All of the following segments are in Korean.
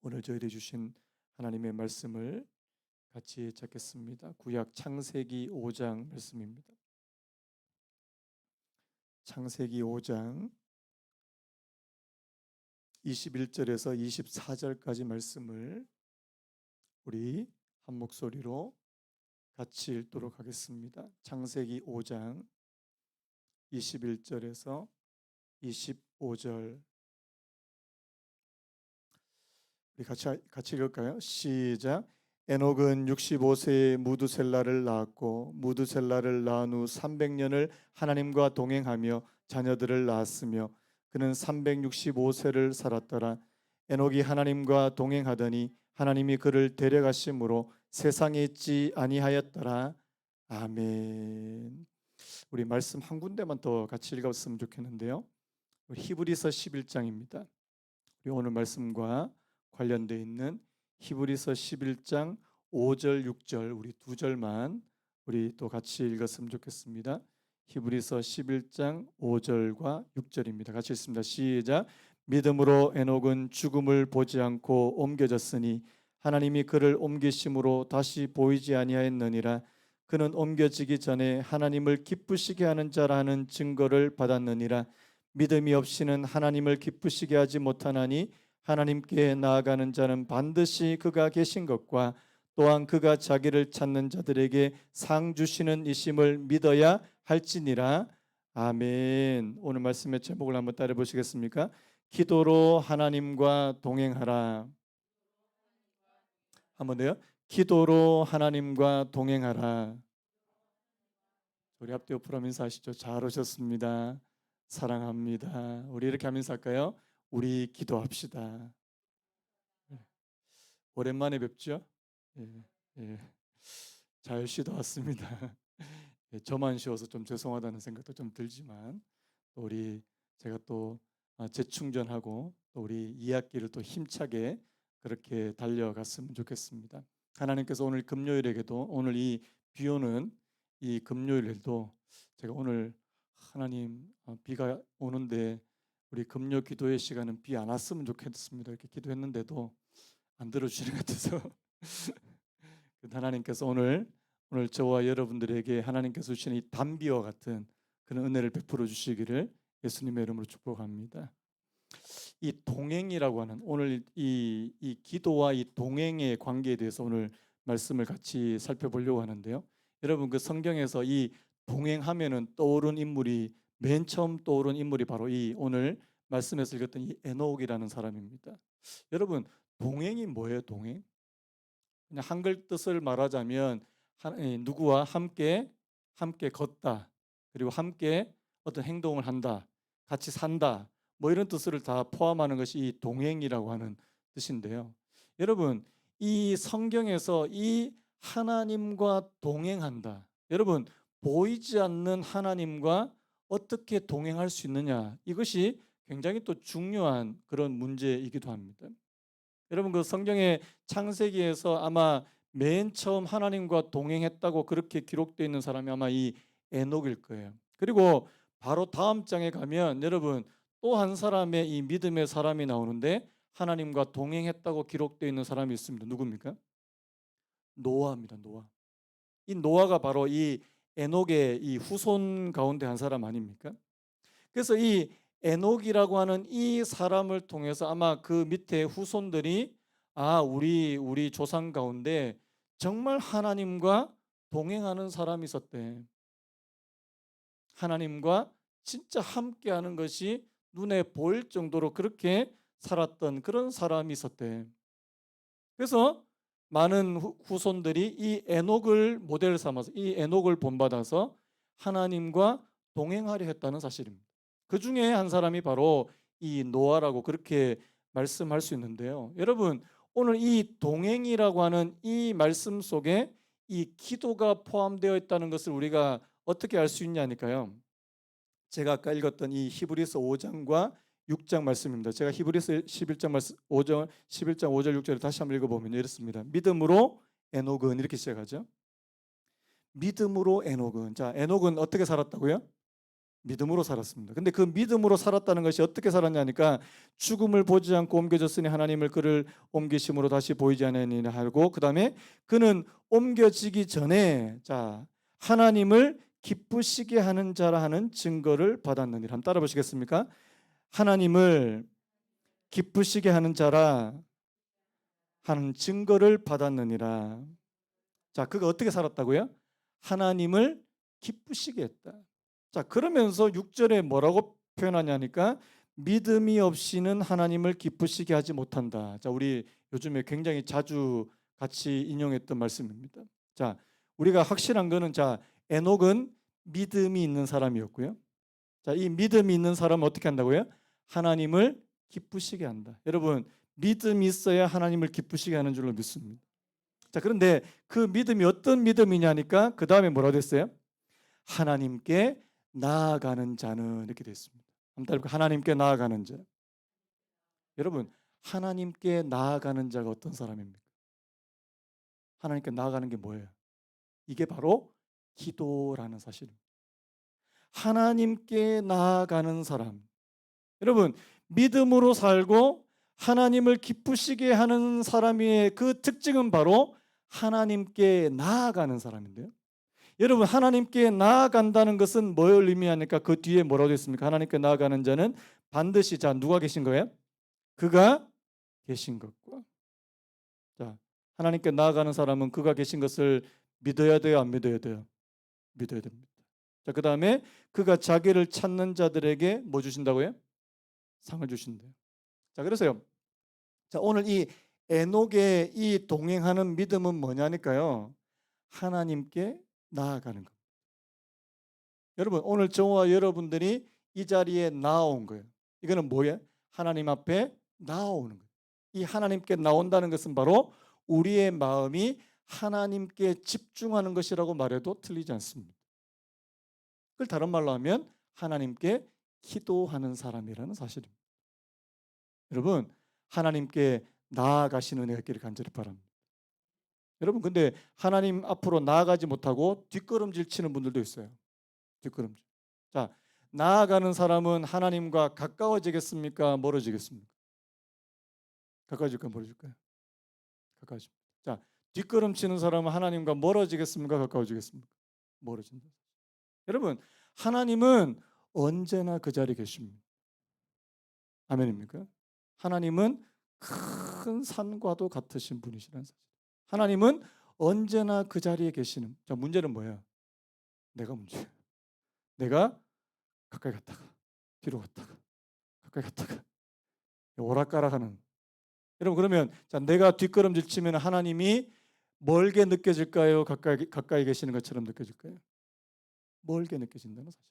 오늘 저희들이 주신 하나님의 말씀을 같이 찾겠습니다. 구약 창세기 5장 말씀입니다. 창세기 5장 21절에서 24절까지 말씀을 우리 한 목소리로 같이 읽도록 하겠습니다. 창세기 5장 21절에서 25절 우리 같이 읽을까요? 시작. 에녹은 65세에 무두셀라를 낳았고 무두셀라를 낳은 후 300년을 하나님과 동행하며 자녀들을 낳았으며 그는 365세를 살았더라. 에녹이 하나님과 동행하더니 하나님이 그를 데려가심으로 세상에 있지 아니하였더라. 아멘. 우리 말씀 한 군데만 더 같이 읽었으면 좋겠는데요. 히브리서 11장입니다. 우리 오늘 말씀과 관련되어 있는 히브리서 11장 5절 6절 우리 두 절만 우리 또 같이 읽었으면 좋겠습니다. 히브리서 11장 5절과 6절입니다. 같이 읽습니다. 시작. 믿음으로 에녹은 죽음을 보지 않고 옮겨졌으니 하나님이 그를 옮기심으로 다시 보이지 아니하였느니라. 그는 옮겨지기 전에 하나님을 기쁘시게 하는 자라는 증거를 받았느니라. 믿음이 없이는 하나님을 기쁘시게 하지 못하나니 하나님께 나아가는 자는 반드시 그가 계신 것과 또한 그가 자기를 찾는 자들에게 상 주시는 이심을 믿어야 할지니라. 아멘. 오늘 말씀의 제목을 한번 따라 보시겠습니까? 기도로 하나님과 동행하라. 한번 더요. 기도로 하나님과 동행하라. 우리 앞뒤 옆으로 하면서 하시죠. 잘 오셨습니다. 사랑합니다. 우리 이렇게 하면서 할까요? 우리 기도합시다. 오랜만에 뵙죠? 예, 예. 잘 쉬다 왔습니다. 예, 저만 쉬어서 좀 죄송하다는 생각도 좀 들지만 또 우리 제가 또 재충전하고 또 우리 2학기를 또 힘차게 그렇게 달려갔으면 좋겠습니다. 하나님께서 오늘 금요일에게도 오늘 이 비오는 이 금요일에도 제가 오늘 하나님 비가 오는데 우리 금요 기도의 시간은 비 안 왔으면 좋겠습니다. 이렇게 기도했는데도 안 들어주시는 것 같아서 하나님께서 오늘 저와 여러분들에게 하나님께서 주시는 이 단비와 같은 그런 은혜를 베풀어 주시기를 예수님의 이름으로 축복합니다. 이 동행이라고 하는 오늘 이 기도와 이 동행의 관계에 대해서 오늘 말씀을 같이 살펴보려고 하는데요. 여러분 그 성경에서 이 동행하면은 떠오른 인물이 맨 처음 떠오른 인물이 바로 이 오늘 말씀에서 읽었던 이 에녹이라는 사람입니다. 여러분 동행이 뭐예요? 동행? 그냥 한글 뜻을 말하자면 누구와 함께 걷다, 그리고 함께 어떤 행동을 한다, 같이 산다, 뭐 이런 뜻을 다 포함하는 것이 이 동행이라고 하는 뜻인데요. 여러분 이 성경에서 이 하나님과 동행한다. 여러분 보이지 않는 하나님과 어떻게 동행할 수 있느냐, 이것이 굉장히 또 중요한 그런 문제이기도 합니다. 여러분 그 성경의 창세기에서 아마 맨 처음 하나님과 동행했다고 그렇게 기록되어 있는 사람이 아마 이 에녹일 거예요. 그리고 바로 다음 장에 가면 여러분 또 한 사람의 이 믿음의 사람이 나오는데 하나님과 동행했다고 기록되어 있는 사람이 있습니다. 누굽니까? 노아입니다. 노아. 이 노아가 바로 이 에녹의 이 후손 가운데 한 사람 아닙니까? 그래서 이 에녹이라고 하는 이 사람을 통해서 아마 그 밑에 후손들이 우리 조상 가운데 정말 하나님과 동행하는 사람이 있었대. 하나님과 진짜 함께하는 것이 눈에 보일 정도로 그렇게 살았던 그런 사람이 있었대. 그래서 많은 후손들이 이 에녹을 모델 삼아서 이 에녹을 본받아서 하나님과 동행하려 했다는 사실입니다. 그 중에 한 사람이 바로 이 노아라고 그렇게 말씀할 수 있는데요. 여러분 오늘 이 동행이라고 하는 이 말씀 속에 이 기도가 포함되어 있다는 것을 우리가 어떻게 알 수 있냐니까요. 제가 아까 읽었던 이 히브리서 5장과 6장 말씀입니다. 제가 히브리서 11장 말씀 5절 11장 5절 6절을 다시 한번 읽어보면 이렇습니다. 믿음으로 에녹은 이렇게 시작하죠. 믿음으로 에녹은, 자 에녹은 어떻게 살았다고요? 믿음으로 살았습니다. 근데 그 믿음으로 살았다는 것이 어떻게 살았냐니까 죽음을 보지 않고 옮겨졌으니 하나님을 그를 옮기심으로 다시 보이지 않으니라 하고 그다음에 그는 옮겨지기 전에 자 하나님을 기쁘시게 하는 자라 하는 증거를 받았느니라. 한번 따라 보시겠습니까? 하나님을 기쁘시게 하는 자라 하는 증거를 받았느니라. 자, 그가 어떻게 살았다고요? 하나님을 기쁘시게 했다. 자, 그러면서 6절에 뭐라고 표현하냐니까 믿음이 없이는 하나님을 기쁘시게 하지 못한다. 자, 우리 요즘에 굉장히 자주 같이 인용했던 말씀입니다. 자, 우리가 확실한 거는 자, 에녹은 믿음이 있는 사람이었고요. 자, 이 믿음이 있는 사람은 어떻게 한다고요? 하나님을 기쁘시게 한다. 여러분, 믿음이 있어야 하나님을 기쁘시게 하는 줄로 믿습니다. 자, 그런데 그 믿음이 어떤 믿음이냐니까 그 다음에 뭐라고 됐어요? 하나님께 나아가는 자는 이렇게 됐습니다. 하나님께 나아가는 자. 여러분, 하나님께 나아가는 자가 어떤 사람입니까? 하나님께 나아가는 게 뭐예요? 이게 바로 기도라는 사실입니다. 하나님께 나아가는 사람. 여러분, 믿음으로 살고 하나님을 기쁘시게 하는 사람의 그 특징은 바로 하나님께 나아가는 사람인데요. 여러분, 하나님께 나아간다는 것은 뭘 의미하니까 그 뒤에 뭐라고 했습니까? 하나님께 나아가는 자는 반드시 자 누가 계신 거예요? 그가 계신 것과 자 하나님께 나아가는 사람은 그가 계신 것을 믿어야 돼요, 안 믿어야 돼요? 믿어야 됩니다. 자, 그다음에 그가 자기를 찾는 자들에게 뭐 주신다고요? 상을 주신대요. 자, 그래서요. 자, 오늘 이 에녹의 이 동행하는 믿음은 뭐냐니까요. 하나님께 나아가는 것. 여러분, 오늘 저와 여러분들이 이 자리에 나온 거예요. 이거는 뭐예요? 하나님 앞에 나오는 거예요. 이 하나님께 나온다는 것은 바로 우리의 마음이 하나님께 집중하는 것이라고 말해도 틀리지 않습니다. 그걸 다른 말로 하면 하나님께 기도하는 사람이라는 사실입니다. 여러분, 하나님께 나아가시는 은혜가 있기를 간절히 바랍니다. 여러분, 근데 하나님 앞으로 나아가지 못하고 뒷걸음질 치는 분들도 있어요. 뒷걸음질. 자, 나아가는 사람은 하나님과 가까워지겠습니까? 멀어지겠습니까? 가까워질까요? 멀어질까요? 가까워집니다. 자, 뒷걸음 치는 사람은 하나님과 멀어지겠습니까? 가까워지겠습니까? 멀어진다. 여러분, 하나님은 언제나 그 자리에 계십니다. 아멘입니까? 하나님은 큰 산과도 같으신 분이시라는 사실. 하나님은 언제나 그 자리에 계시는. 자, 문제는 뭐예요? 내가 문제예요. 내가 가까이 갔다가 뒤로 갔다가 가까이 갔다가 오락가락하는. 여러분, 그러면 자, 내가 뒷걸음질 치면 하나님이 멀게 느껴질까요? 가까이 계시는 것처럼 느껴질까요? 멀게 느껴진다는 사실.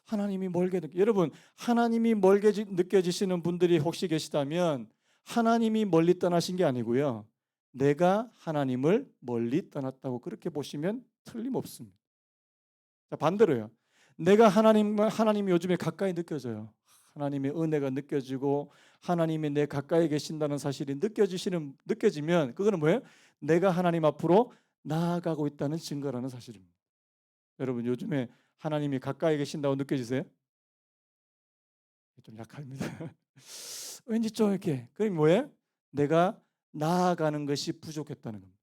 하나님이 멀게 여러분, 하나님이 멀게 느껴지시는 분들이 혹시 계시다면 하나님이 멀리 떠나신 게 아니고요. 내가 하나님을 멀리 떠났다고 그렇게 보시면 틀림없습니다. 자, 반대로요. 내가 하나님이 요즘에 가까이 느껴져요. 하나님의 은혜가 느껴지고 하나님이 내 가까이 계신다는 사실이 느껴지면 그거는 뭐예요? 내가 하나님 앞으로 나아가고 있다는 증거라는 사실입니다. 여러분, 요즘에 하나님이 가까이 계신다고 느껴지세요? 좀 약합니다. 왠지 좀 이렇게. 그게 뭐예요? 내가 나아가는 것이 부족했다는 겁니다.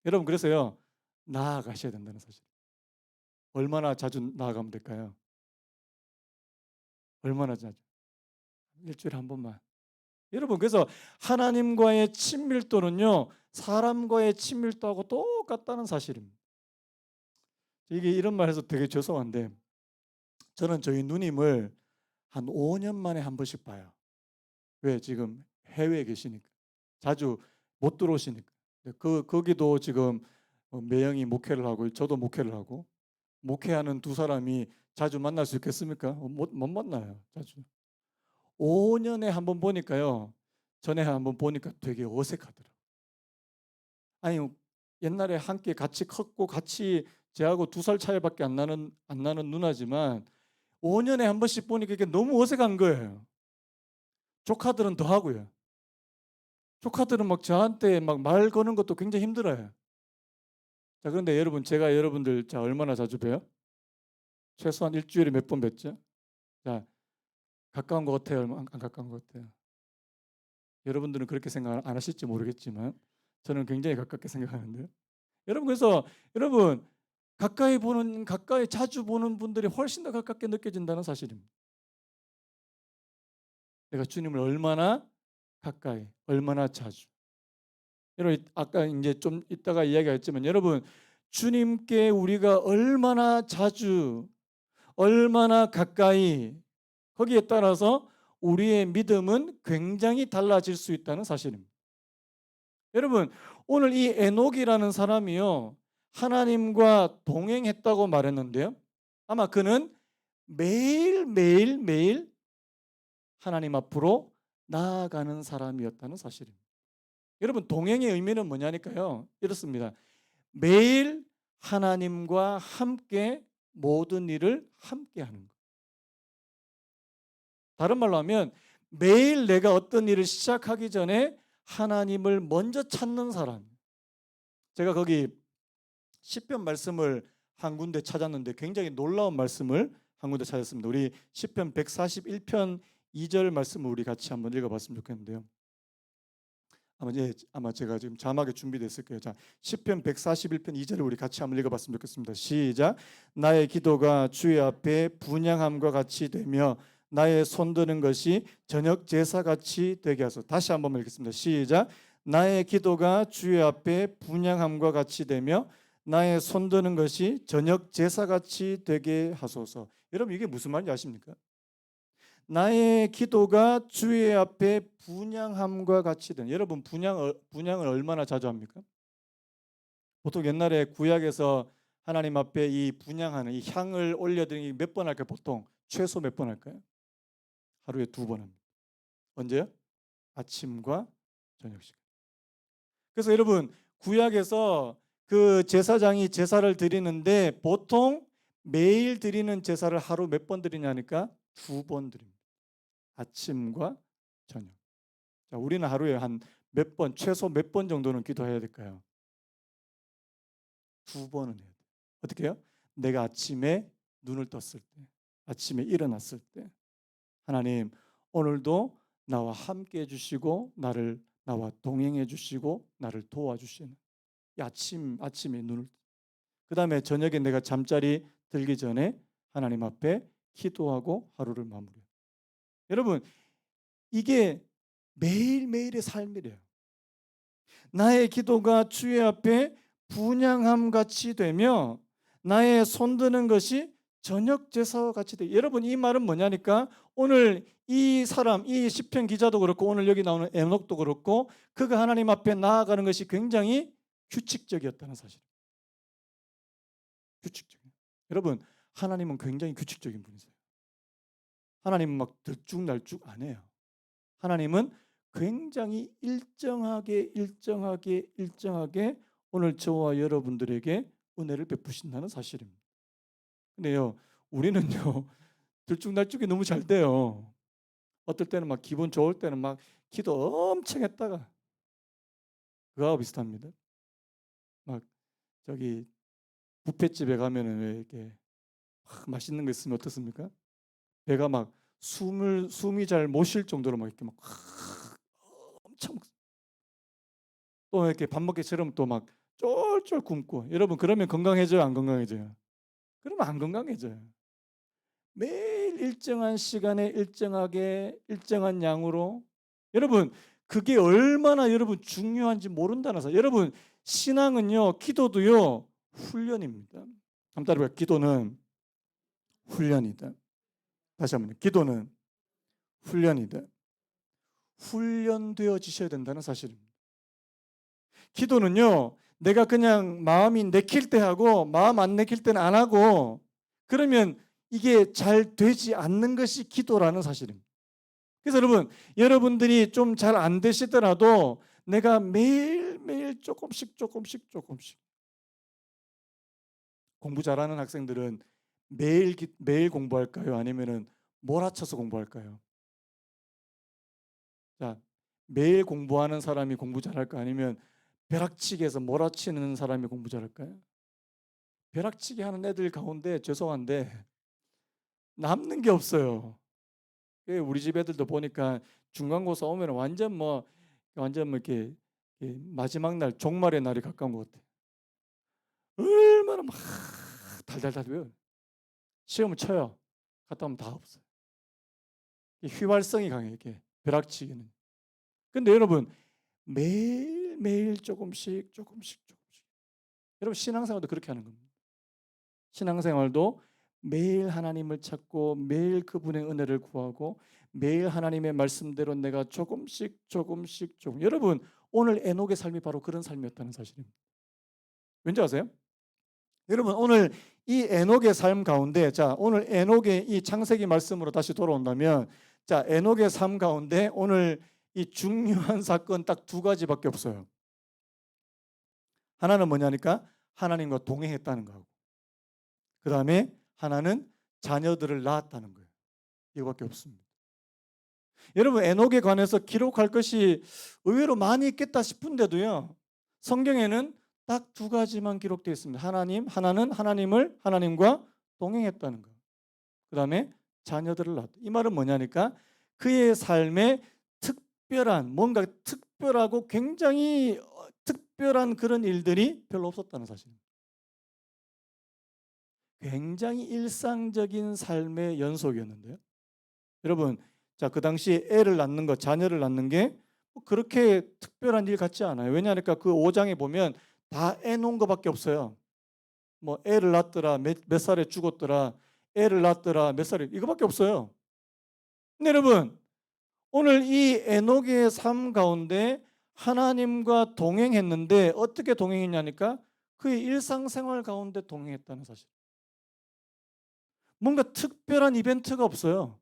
여러분, 그래서요. 나아가셔야 된다는 사실. 얼마나 자주 나아가면 될까요? 얼마나 자주? 일주일에 한 번만. 여러분, 그래서 하나님과의 친밀도는요. 사람과의 친밀도하고 똑같다는 사실입니다. 이게 이런 말해서 되게 죄송한데 저는 저희 누님을 한 5년 만에 한 번씩 봐요. 왜? 지금 해외에 계시니까. 자주 못 들어오시니까. 거기도 지금 매형이 목회를 하고 저도 목회를 하고 목회하는 두 사람이 자주 만날 수 있겠습니까? 못 만나요. 자주. 5년에 한 번 보니까요. 전에 한 번 보니까 되게 어색하더라고요. 아니, 옛날에 함께 같이 컸고 같이 제하고 2살 차이밖에 안 나는 누나지만 5년에 한 번씩 보니까 이게 너무 어색한 거예요. 조카들은 더 하고요. 조카들은 막 저한테 막 말 거는 것도 굉장히 힘들어요. 자, 그런데 여러분, 제가 여러분들 자 얼마나 자주 봬요? 최소한 일주일에 몇 번 뵙죠? 자, 가까운 것 같아요? 안 가까운 것 같아요? 여러분들은 그렇게 생각 안 하실지 모르겠지만 저는 굉장히 가깝게 생각하는데요. 여러분, 그래서 여러분, 가까이 자주 보는 분들이 훨씬 더 가깝게 느껴진다는 사실입니다. 내가 주님을 얼마나 가까이, 얼마나 자주. 여러분, 아까 이제 좀 이따가 이야기했지만 여러분, 주님께 우리가 얼마나 자주, 얼마나 가까이, 거기에 따라서 우리의 믿음은 굉장히 달라질 수 있다는 사실입니다. 여러분, 오늘 이 에녹이라는 사람이요, 하나님과 동행했다고 말했는데요, 아마 그는 매일 하나님 앞으로 나아가는 사람이었다는 사실입니다. 여러분, 동행의 의미는 뭐냐니까요, 이렇습니다. 매일 하나님과 함께 모든 일을 함께 하는 것. 다른 말로 하면 매일 내가 어떤 일을 시작하기 전에 하나님을 먼저 찾는 사람. 제가 거기 시편 말씀을 한 군데 찾았는데 굉장히 놀라운 말씀을 한 군데 찾았습니다. 우리 시편 141편 2절 말씀을 우리 같이 한번 읽어봤으면 좋겠는데요. 아마 제가 지금 자막에 준비됐을 거예요. 자, 시편 141편 2절을 우리 같이 한번 읽어봤으면 좋겠습니다. 시작. 나의 기도가 주의 앞에 분향함과 같이 되며 나의 손드는 것이 저녁 제사같이 되게 하소서. 다시 한번 읽겠습니다. 시작. 나의 기도가 주의 앞에 분향함과 같이 되며 나의 손드는 것이 저녁 제사같이 되게 하소서. 여러분, 이게 무슨 말인지 아십니까? 나의 기도가 주의 앞에 분향함과 같이 된. 여러분, 분향을 얼마나 자주 합니까? 보통 옛날에 구약에서 하나님 앞에 이 분향하는 이 향을 올려드리기 몇 번 할까요? 보통 최소 몇 번 할까요? 하루에 2번 합니다. 언제요? 아침과 저녁 시간. 그래서 여러분, 구약에서 그 제사장이 제사를 드리는데 보통 매일 드리는 제사를 하루 몇 번 드리냐니까 2번 드립니다. 아침과 저녁. 자, 우리는 하루에 한 몇 번, 최소 몇 번 정도는 기도해야 될까요? 2번은 해야 돼요. 어떻게 해요? 내가 아침에 눈을 떴을 때, 아침에 일어났을 때, 하나님, 오늘도 나와 함께 해주시고 나와 동행해 주시고 나를 도와주시는 이 아침에 눈을, 그 다음에 저녁에 내가 잠자리 들기 전에 하나님 앞에 기도하고 하루를 마무리해요. 여러분, 이게 매일매일의 삶이래요. 나의 기도가 주의 앞에 분향함 같이 되며 나의 손드는 것이 저녁 제사와 같이 돼. 여러분, 이 말은 뭐냐니까 오늘 이 사람, 이 시편 기자도 그렇고 오늘 여기 나오는 에녹도 그렇고 그가 하나님 앞에 나아가는 것이 굉장히 규칙적이었다는 사실. 규칙적이에요. 여러분, 하나님은 굉장히 규칙적인 분이세요. 하나님은 막 들쭉날쭉 안 해요. 하나님은 굉장히 일정하게 오늘 저와 여러분들에게 은혜를 베푸신다는 사실입니다. 근데요, 우리는요 들쭉날쭉이 너무 잘 돼요. 어떨 때는 막 기분 좋을 때는 막 기도 엄청 했다가 그거하고 비슷합니다. 막 저기 뷔페집에 가면은 왜 이렇게 맛있는 거 있으면 어떻습니까? 배가 막 숨이 잘 못 쉴 정도로 막 이렇게 막 엄청, 또 이렇게 밥 먹기처럼 또 막 쫄쫄 굶고. 여러분, 그러면 건강해져요, 안 건강해져요? 그러면 안 건강해져요. 매일 일정한 시간에 일정한 양으로. 여러분, 그게 얼마나 여러분 중요한지 모른다는 사실. 여러분, 신앙은요, 기도도요 훈련입니다. 한번 따라해봐요. 기도는 훈련이다. 다시 한번, 기도는 훈련이다. 훈련되어지셔야 된다는 사실입니다. 기도는요, 내가 그냥 마음이 내킬 때 하고 마음 안 내킬 때는 안 하고 그러면 이게 잘 되지 않는 것이 기도라는 사실입니다. 그래서 여러분들이 좀 잘 안 되시더라도 내가 매일매일 조금씩 공부 잘하는 학생들은 매일 공부할까요? 아니면은 몰아쳐서 공부할까요? 자, 매일 공부하는 사람이 공부 잘할까? 아니면 벼락치기해서 몰아치는 사람이 공부 잘할까요? 벼락치기 하는 애들 가운데 죄송한데 남는 게 없어요. 우리 집 애들도 보니까 중간고사 오면 완전 뭐 이렇게 마지막 날 종말의 날이 가까운 것 같아. 얼마나 막 달달달 외워. 시험을 쳐요. 갔다 오면 다 없어요. 휘발성이 강해 이게 벼락치기는. 근데 여러분 매일매일 조금씩. 여러분 신앙생활도 그렇게 하는 겁니다. 신앙생활도 매일 하나님을 찾고 매일 그분의 은혜를 구하고 매일 하나님의 말씀대로 내가 조금씩. 여러분 오늘 에녹의 삶이 바로 그런 삶이었다는 사실입니다. 왠지 아세요? 여러분 오늘 이 에녹의 삶 가운데 오늘 에녹의 이 창세기 말씀으로 다시 돌아온다면 에녹의 삶 가운데 오늘 이 중요한 사건 딱 두 가지밖에 없어요. 하나는 뭐냐니까 하나님과 동행했다는 거하고 그 다음에 하나는 자녀들을 낳았다는 거예요. 이거밖에 없습니다. 여러분 에녹에 관해서 기록할 것이 의외로 많이 있겠다 싶은데도요. 성경에는 딱 두 가지만 기록되어 있습니다. 하나는 하나님과 동행했다는 거. 그 다음에 자녀들을 낳았다. 이 말은 뭐냐니까 그의 삶에 뭔가 특별하고 굉장히 특별한 그런 일들이 별로 없었다는 사실입니다. 굉장히 일상적인 삶의 연속이었는데요. 여러분, 그 당시 애를 낳는 것, 자녀를 낳는 게 그렇게 특별한 일 같지 않아요. 왜냐하니까 그 5장에 보면 다 애 놓은 것밖에 없어요. 뭐 애를 낳더라, 몇 살에 죽었더라, 애를 낳더라, 몇 살에 이거밖에 없어요. 근데 여러분, 오늘 이 에녹의 삶 가운데 하나님과 동행했는데 어떻게 동행했냐니까 그의 일상생활 가운데 동행했다는 사실. 뭔가 특별한 이벤트가 없어요.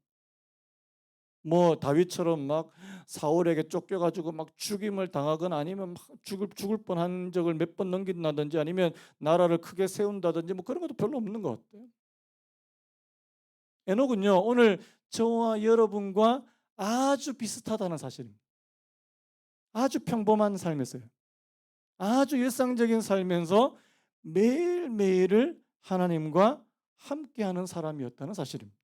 뭐 다윗처럼 막 사울에게 쫓겨가지고 막 죽임을 당하거나 아니면 막 죽을 뻔한 적을 몇 번 넘긴다든지 아니면 나라를 크게 세운다든지 뭐 그런 것도 별로 없는 것 같아요. 에녹은요 오늘 저와 여러분과 아주 비슷하다는 사실입니다. 아주 평범한 삶이었어요. 아주 일상적인 삶에서 매일매일을 하나님과 함께하는 사람이었다는 사실입니다.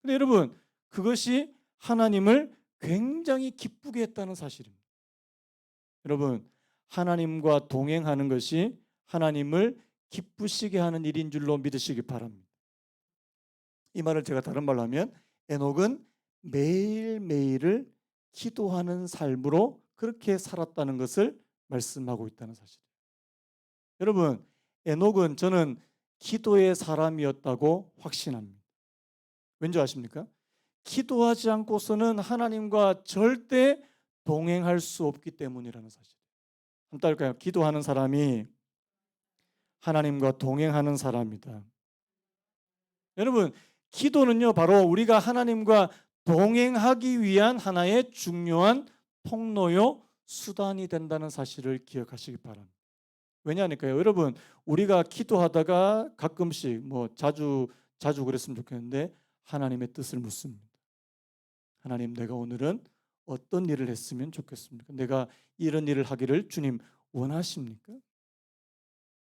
근데 여러분 그것이 하나님을 굉장히 기쁘게 했다는 사실입니다. 여러분 하나님과 동행하는 것이 하나님을 기쁘시게 하는 일인 줄로 믿으시기 바랍니다. 이 말을 제가 다른 말로 하면 에녹은 매일매일을 기도하는 삶으로 그렇게 살았다는 것을 말씀하고 있다는 사실이에요. 여러분 에녹은 저는 기도의 사람이었다고 확신합니다. 왠지 아십니까? 기도하지 않고서는 하나님과 절대 동행할 수 없기 때문이라는 사실. 한번 따를까요? 기도하는 사람이 하나님과 동행하는 사람이다. 여러분 기도는요 바로 우리가 하나님과 동행하기 위한 하나의 중요한 통로요 수단이 된다는 사실을 기억하시기 바랍니다. 왜냐하니까요 여러분 우리가 기도하다가 가끔씩 뭐 자주 그랬으면 좋겠는데 하나님의 뜻을 묻습니다. 하나님 내가 오늘은 어떤 일을 했으면 좋겠습니까? 내가 이런 일을 하기를 주님 원하십니까?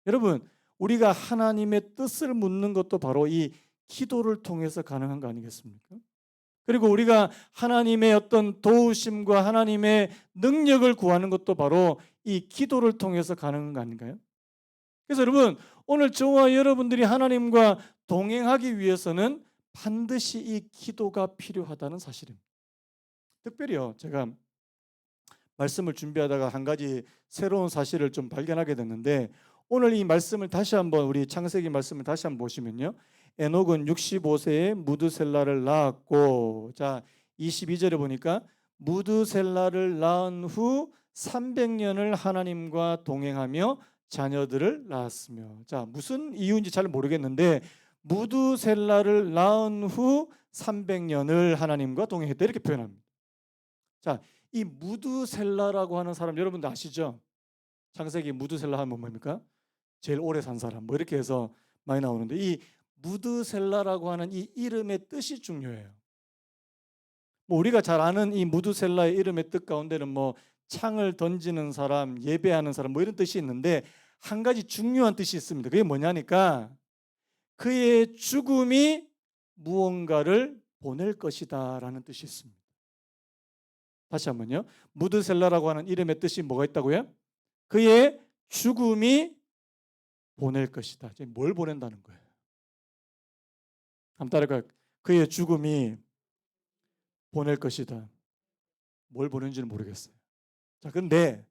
여러분 우리가 하나님의 뜻을 묻는 것도 바로 이 기도를 통해서 가능한 거 아니겠습니까? 그리고 우리가 하나님의 어떤 도우심과 하나님의 능력을 구하는 것도 바로 이 기도를 통해서 가능한 거 아닌가요? 그래서 여러분 오늘 저와 여러분들이 하나님과 동행하기 위해서는 반드시 이 기도가 필요하다는 사실입니다. 특별히요 제가 말씀을 준비하다가 한 가지 새로운 사실을 좀 발견하게 됐는데 오늘 이 말씀을 다시 한번 우리 창세기 말씀을 다시 한번 보시면요 에녹은 65세에 무드셀라를 낳았고 22절에 보니까 무드셀라를 낳은 후 300년을 하나님과 동행하며 자녀들을 낳았으며 무슨 이유인지 잘 모르겠는데 무드셀라를 낳은 후 300년을 하나님과 동행했다 이렇게 표현합니다. 이 무드셀라라고 하는 사람 여러분들 아시죠? 창세기 무드셀라 하면 뭡니까? 제일 오래 산 사람 뭐 이렇게 해서 많이 나오는데 이 무드셀라라고 하는 이 이름의 뜻이 중요해요. 뭐 우리가 잘 아는 이 무드셀라의 이름의 뜻 가운데는 뭐 창을 던지는 사람, 예배하는 사람 뭐 이런 뜻이 있는데 한 가지 중요한 뜻이 있습니다. 그게 뭐냐니까 그의 죽음이 무언가를 보낼 것이다 라는 뜻이 있습니다. 다시 한번요. 무드셀라라고 하는 이름의 뜻이 뭐가 있다고요? 그의 죽음이 보낼 것이다. 지금 뭘 보낸다는 거예요? 한번 따라할까요? 그의 죽음이 보낼 것이다. 뭘 보낸지는 모르겠어요. 자, 그런데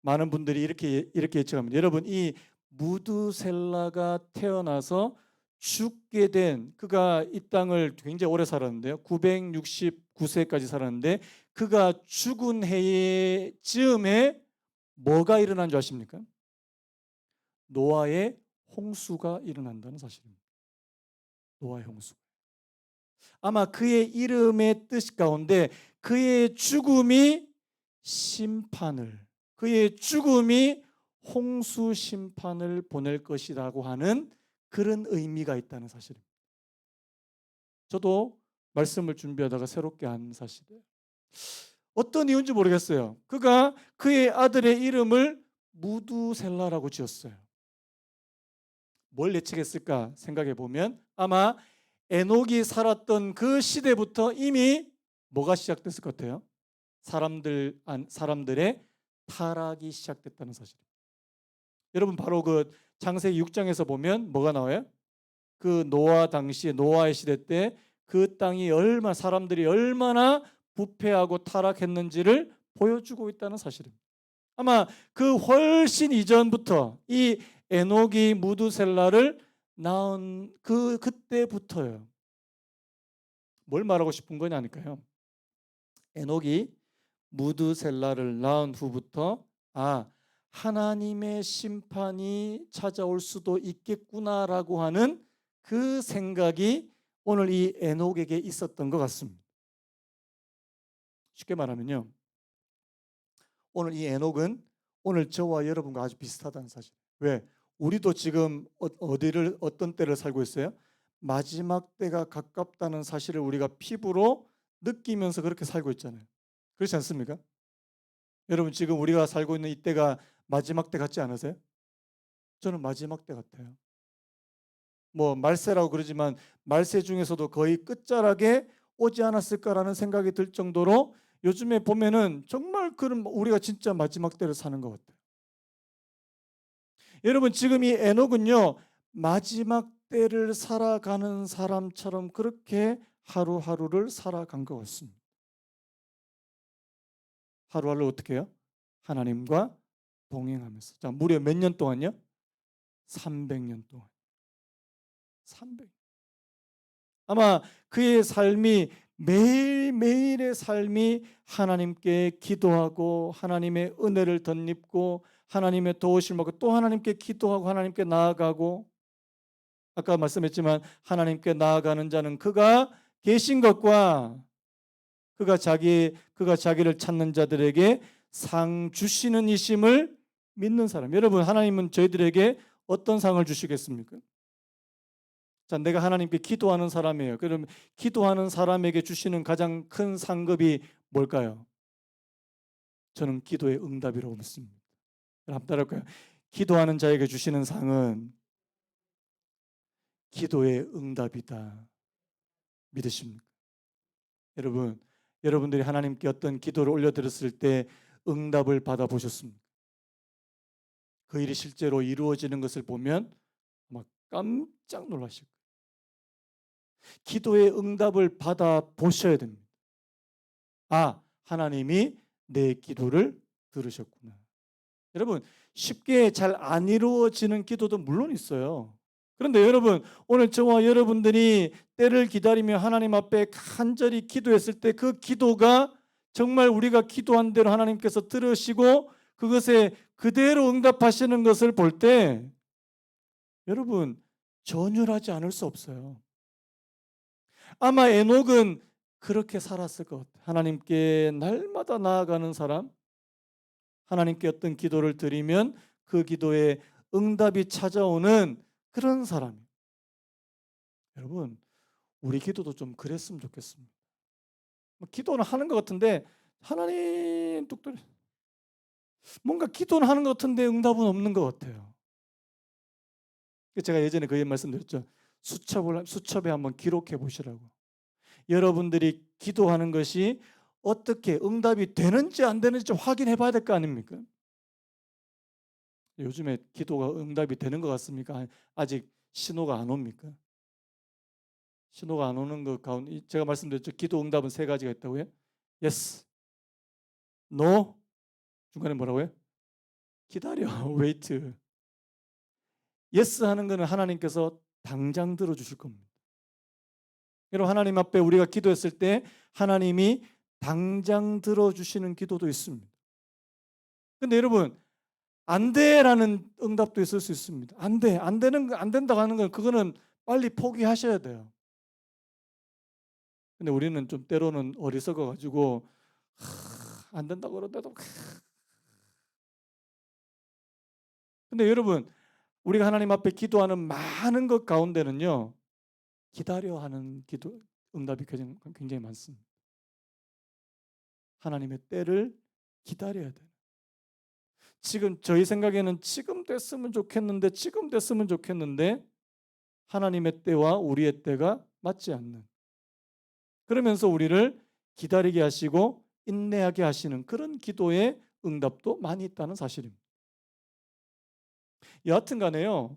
많은 분들이 이렇게 예측합니다. 여러분, 이 무드셀라가 태어나서 죽게 된, 그가 이 땅을 굉장히 오래 살았는데요. 969세까지 살았는데, 그가 죽은 해에 즈음에 뭐가 일어난 줄 아십니까? 노아의 홍수가 일어난다는 사실입니다. 노아의 홍수. 아마 그의 이름의 뜻 가운데 그의 죽음이 심판을, 그의 죽음이 홍수 심판을 보낼 것이라고 하는 그런 의미가 있다는 사실입니다. 저도 말씀을 준비하다가 새롭게 한 사실이에요. 어떤 이유인지 모르겠어요. 그가 그의 아들의 이름을 무두셀라라고 지었어요. 뭘 예측했을까 생각해 보면 아마 에녹이 살았던 그 시대부터 이미 뭐가 시작됐을 것 같아요? 사람들의 타락이 시작됐다는 사실입니다. 여러분, 바로 그 창세기 6장에서 보면 뭐가 나와요? 그 노아 당시에, 노아의 시대 때 그 땅이 얼마나, 사람들이 얼마나 부패하고 타락했는지를 보여주고 있다는 사실입니다. 아마 그 훨씬 이전부터 이 에녹이 무두셀라를 낳은 그때부터요. 뭘 말하고 싶은 거냐니까요. 에녹이 무드셀라를 낳은 후부터 하나님의 심판이 찾아올 수도 있겠구나라고 하는 그 생각이 오늘 이 에녹에게 있었던 것 같습니다. 쉽게 말하면요, 오늘 이 에녹은 오늘 저와 여러분과 아주 비슷하다는 사실. 왜? 우리도 지금 어떤 때를 살고 있어요? 마지막 때가 가깝다는 사실을 우리가 피부로 느끼면서 그렇게 살고 있잖아요. 그렇지 않습니까? 여러분, 지금 우리가 살고 있는 이때가 마지막 때 같지 않으세요? 저는 마지막 때 같아요. 뭐 말세라고 그러지만 말세 중에서도 거의 끝자락에 오지 않았을까라는 생각이 들 정도로 요즘에 보면은 정말 그런, 우리가 진짜 마지막 때를 사는 것 같아요. 여러분, 지금 이 에녹은요, 마지막 때를 살아가는 사람처럼 그렇게 하루하루를 살아간 것 같습니다. 하루하루 어떻게 해요? 하나님과 동행하면서. 자, 무려 몇 년 동안요? 300년 동안. 300. 아마 그의 삶이, 매일매일의 삶이 하나님께 기도하고 하나님의 은혜를 덧입고 하나님의 도우심을 받고 또 하나님께 기도하고 하나님께 나아가고, 아까 말씀했지만 하나님께 나아가는 자는 그가 계신 것과 그가 자기를 찾는 자들에게 상 주시는 이심을 믿는 사람. 여러분, 하나님은 저희들에게 어떤 상을 주시겠습니까? 자, 내가 하나님께 기도하는 사람이에요. 그럼 기도하는 사람에게 주시는 가장 큰 상급이 뭘까요? 저는 기도의 응답이라고 믿습니다. 한번 따라할까요? 기도하는 자에게 주시는 상은 기도의 응답이다. 믿으십니까? 여러분들이 하나님께 어떤 기도를 올려드렸을 때 응답을 받아보셨습니까? 그 일이 실제로 이루어지는 것을 보면 막 깜짝 놀라실 거예요. 기도의 응답을 받아보셔야 됩니다. 하나님이 내 기도를 들으셨구나. 여러분, 쉽게 잘 안 이루어지는 기도도 물론 있어요. 그런데 여러분, 오늘 저와 여러분들이 때를 기다리며 하나님 앞에 간절히 기도했을 때 그 기도가 정말 우리가 기도한 대로 하나님께서 들으시고 그것에 그대로 응답하시는 것을 볼 때 여러분, 전율하지 않을 수 없어요. 아마 에녹은 그렇게 살았을 것 같아요. 하나님께 날마다 나아가는 사람, 하나님께 어떤 기도를 드리면 그 기도에 응답이 찾아오는 그런 사람. 여러분, 우리 기도도 좀 그랬으면 좋겠습니다. 기도는 하는 것 같은데 하나님 뚝뚝, 뭔가 기도는 하는 것 같은데 응답은 없는 것 같아요. 제가 예전에 그 말씀드렸죠. 수첩에 한번 기록해 보시라고. 여러분들이 기도하는 것이 어떻게 응답이 되는지 안 되는지 확인해 봐야 될 거 아닙니까? 요즘에 기도가 응답이 되는 것 같습니까? 아직 신호가 안 옵니까? 신호가 안 오는 것 가운데 제가 말씀드렸죠. 기도 응답은 세 가지가 있다고요. Yes, No, 중간에 뭐라고요? 기다려, wait. Yes 하는 거는 하나님께서 당장 들어주실 겁니다. 여러분 하나님 앞에 우리가 기도했을 때 하나님이 당장 들어주시는 기도도 있습니다. 근데 여러분 안 돼라는 응답도 있을 수 있습니다. 안 돼, 안 된다고 하는 건 그거는 빨리 포기하셔야 돼요. 근데 우리는 좀 때로는 어리석어 가지고 안 된다고 그러는데도 근데 여러분 우리가 하나님 앞에 기도하는 많은 것 가운데는요 기다려 하는 기도 응답이 굉장히 많습니다. 하나님의 때를 기다려야 돼요. 지금 저희 생각에는 지금 됐으면 좋겠는데 하나님의 때와 우리의 때가 맞지 않는 그러면서 우리를 기다리게 하시고 인내하게 하시는 그런 기도의 응답도 많이 있다는 사실입니다. 여하튼 간에요.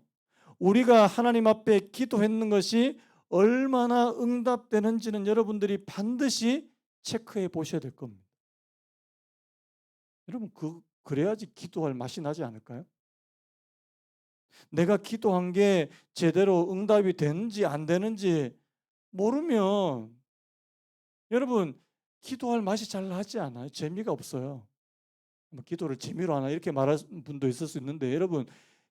우리가 하나님 앞에 기도했는 것이 얼마나 응답되는지는 여러분들이 반드시 체크해 보셔야 될 겁니다. 여러분 그래야지 기도할 맛이 나지 않을까요? 내가 기도한 게 제대로 응답이 되는지 안 되는지 모르면 여러분 기도할 맛이 잘 나지 않아요. 재미가 없어요. 뭐 기도를 재미로 하나 이렇게 말할 분도 있을 수 있는데 여러분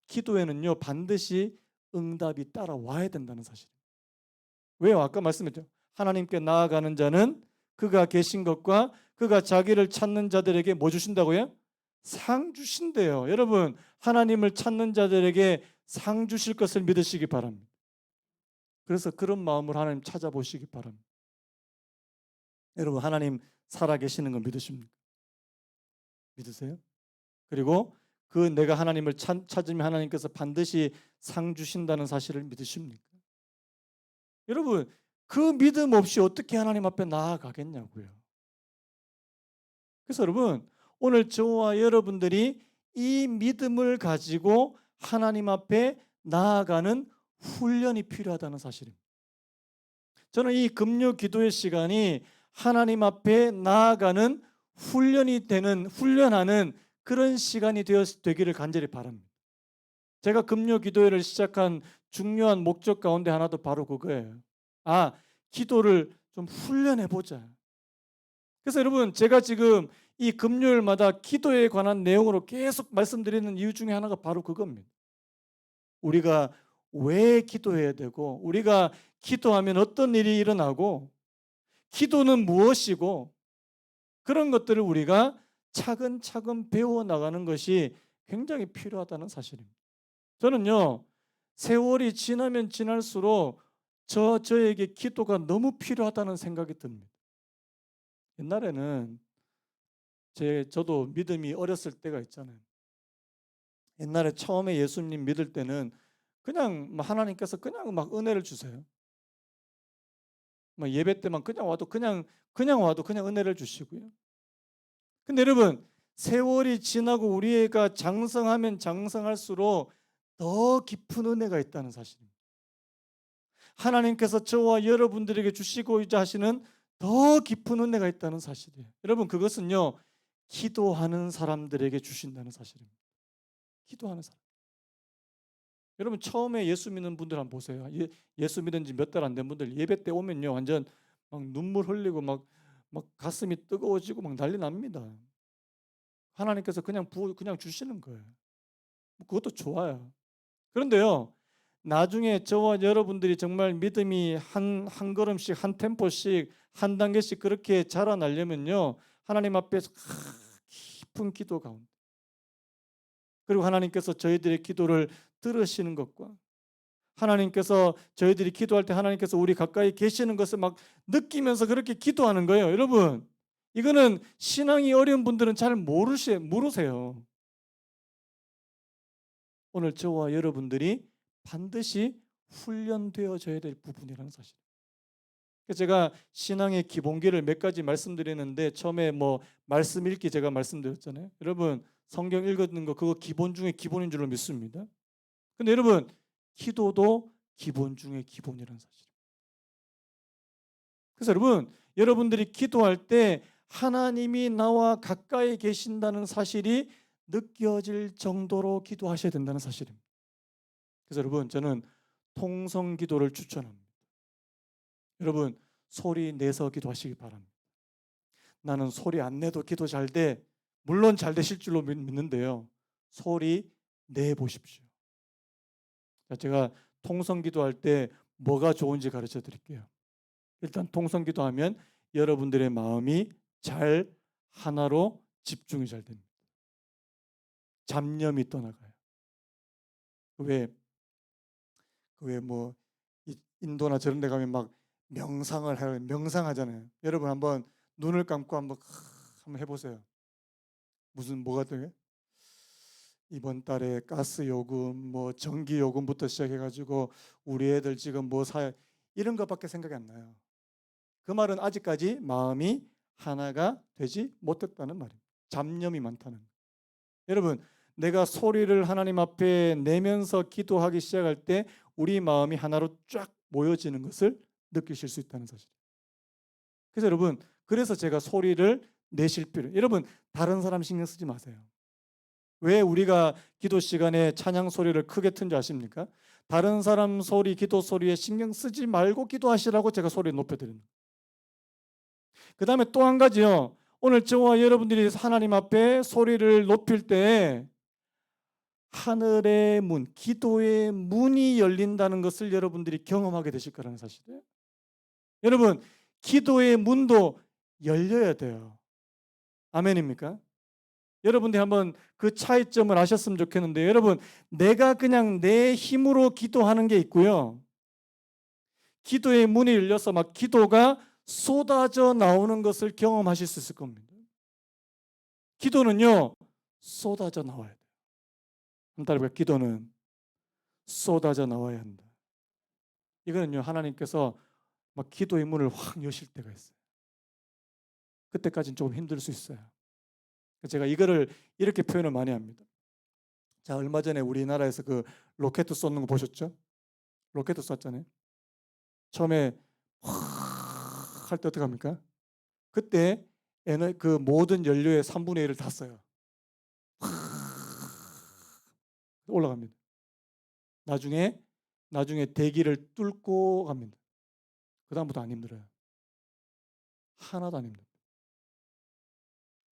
기도에는요 반드시 응답이 따라와야 된다는 사실이에요. 왜요? 아까 말씀했죠. 하나님께 나아가는 자는 그가 계신 것과 그가 자기를 찾는 자들에게 뭐 주신다고요? 상 주신대요. 여러분 하나님을 찾는 자들에게 상 주실 것을 믿으시기 바랍니다. 그래서 그런 마음으로 하나님 찾아보시기 바랍니다. 여러분 하나님 살아계시는 거 믿으십니까? 믿으세요? 그리고 그 내가 하나님을 찾으면 하나님께서 반드시 상 주신다는 사실을 믿으십니까? 여러분 그 믿음 없이 어떻게 하나님 앞에 나아가겠냐고요. 그래서 여러분 오늘 저와 여러분들이 이 믿음을 가지고 하나님 앞에 나아가는 훈련이 필요하다는 사실입니다. 저는 이 금요 기도의 시간이 하나님 앞에 나아가는 훈련하는 그런 시간이 되기를 간절히 바랍니다. 제가 금요 기도회를 시작한 중요한 목적 가운데 하나도 바로 그거예요. 기도를 좀 훈련해 보자. 그래서 여러분 제가 지금 이 금요일마다 기도에 관한 내용으로 계속 말씀드리는 이유 중에 하나가 바로 그겁니다. 우리가 왜 기도해야 되고 우리가 기도하면 어떤 일이 일어나고 기도는 무엇이고 그런 것들을 우리가 차근차근 배워나가는 것이 굉장히 필요하다는 사실입니다. 저는요 세월이 지나면 지날수록 저에게 기도가 너무 필요하다는 생각이 듭니다. 옛날에는 저도 믿음이 어렸을 때가 있잖아요. 옛날에 처음에 예수님 믿을 때는 그냥 하나님께서 그냥 막 은혜를 주세요. 예배 때만 그냥 와도 그냥 은혜를 주시고요. 근데 여러분 세월이 지나고 우리가 장성하면 장성할수록 더 깊은 은혜가 있다는 사실입니다. 하나님께서 저와 여러분들에게 주시고자 하시는 더 깊은 은혜가 있다는 사실이에요. 여러분 그것은요 기도하는 사람들에게 주신다는 사실입니다. 기도하는 사람. 여러분 처음에 예수 믿는 분들 한번 보세요. 예수 믿은 지 몇 달 안 된 분들 예배 때 오면요 완전 막 눈물 흘리고 막 가슴이 뜨거워지고 막 난리 납니다. 하나님께서 그냥 주시는 거예요. 그것도 좋아요. 그런데요 나중에 저와 여러분들이 정말 믿음이 한 걸음씩 한 템포씩 한 단계씩 그렇게 자라나려면요 하나님 앞에서 깊은 기도 가운데 그리고 하나님께서 저희들의 기도를 들으시는 것과 하나님께서 저희들이 기도할 때 하나님께서 우리 가까이 계시는 것을 막 느끼면서 그렇게 기도하는 거예요. 여러분 이거는 신앙이 어려운 분들은 잘 모르세요. 오늘 저와 여러분들이 반드시 훈련되어져야 될 부분이라는 사실. 제가 신앙의 기본기를 몇 가지 말씀드리는데 처음에 뭐 말씀 읽기 제가 말씀드렸잖아요. 여러분 성경 읽는 거 그거 기본 중에 기본인 줄로 믿습니다. 근데 여러분 기도도 기본 중에 기본이라는 사실. 그래서 여러분들이 기도할 때 하나님이 나와 가까이 계신다는 사실이 느껴질 정도로 기도하셔야 된다는 사실입니다. 그래서 여러분 저는 통성 기도를 추천합니다. 여러분 소리 내서 기도하시기 바랍니다. 나는 소리 안 내도 기도 잘 돼. 물론 잘 되실 줄로 믿는데요. 소리 내 보십시오. 제가 통성 기도할 때 뭐가 좋은지 가르쳐 드릴게요. 일단 통성 기도하면 여러분들의 마음이 잘 하나로 집중이 잘 됩니다. 잡념이 떠나가요. 뭐 인도나 저런 데 가면 막 명상하잖아요. 여러분 한번 눈을 감고 한번 해보세요. 뭐가 돼요? 이번 달에 가스 요금, 뭐 전기 요금부터 시작해가지고 우리 애들 지금 뭐 사야 이런 것밖에 생각이 안 나요. 그 말은 아직까지 마음이 하나가 되지 못했다는 말입니다. 잡념이 많다는 거예요. 여러분 내가 소리를 하나님 앞에 내면서 기도하기 시작할 때 우리 마음이 하나로 쫙 모여지는 것을 느끼실 수 있다는 사실. 그래서 여러분 그래서 제가 소리를 내실 필요. 여러분 다른 사람 신경 쓰지 마세요. 왜 우리가 기도 시간에 찬양 소리를 크게 튼지 아십니까? 다른 사람 소리, 기도 소리에 신경 쓰지 말고 기도하시라고 제가 소리 높여드립니다. 그 다음에 또 한 가지요. 오늘 저와 여러분들이 하나님 앞에 소리를 높일 때 하늘의 문, 기도의 문이 열린다는 것을 여러분들이 경험하게 되실 거라는 사실이에요. 여러분, 기도의 문도 열려야 돼요. 아멘입니까? 여러분들이 한번 그 차이점을 아셨으면 좋겠는데 여러분, 내가 그냥 내 힘으로 기도하는 게 있고요. 기도의 문이 열려서 막 기도가 쏟아져 나오는 것을 경험하실 수 있을 겁니다. 기도는요, 쏟아져 나와야 돼요. 한번 따라해볼까요? 기도는 쏟아져 나와야 한다. 이거는요, 하나님께서 막 기도의 문을 확 여실 때가 있어요. 그때까지는 조금 힘들 수 있어요. 제가 이거를 이렇게 표현을 많이 합니다. 자, 얼마 전에 우리나라에서 그 로켓 쏘는 거 보셨죠? 로켓 쐈잖아요. 처음에 확 할 때 어떻게 합니까? 그때 그 모든 연료의 3분의 1을 다 써요. 올라갑니다. 나중에 대기를 뚫고 갑니다. 그 다음부터 안 힘들어요. 하나도 안 힘들어요.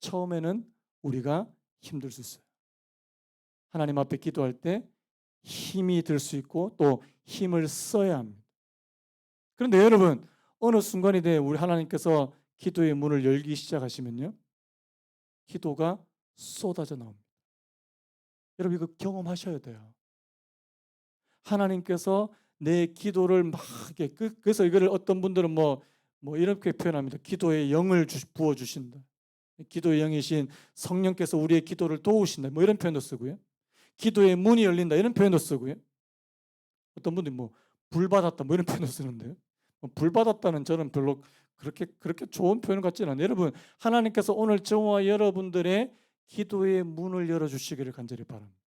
처음에는 우리가 힘들 수 있어요. 하나님 앞에 기도할 때 힘이 들 수 있고 또 힘을 써야 합니다. 그런데 여러분 어느 순간이 돼 우리 하나님께서 기도의 문을 열기 시작하시면요. 기도가 쏟아져 나옵니다. 여러분 이거 경험하셔야 돼요. 하나님께서 내 기도를 막 그래서 이거를 어떤 분들은 뭐 이렇게 표현합니다. 기도의 영을 부어 주신다. 기도의 영이신 성령께서 우리의 기도를 도우신다. 뭐 이런 표현도 쓰고요. 기도의 문이 열린다. 이런 표현도 쓰고요. 어떤 분들이 뭐 불 받았다. 뭐 이런 표현도 쓰는데요. 불 받았다는 저는 별로 그렇게 좋은 표현 같지는 않아요. 여러분 하나님께서 오늘 저와 여러분들의 기도의 문을 열어 주시기를 간절히 바랍니다.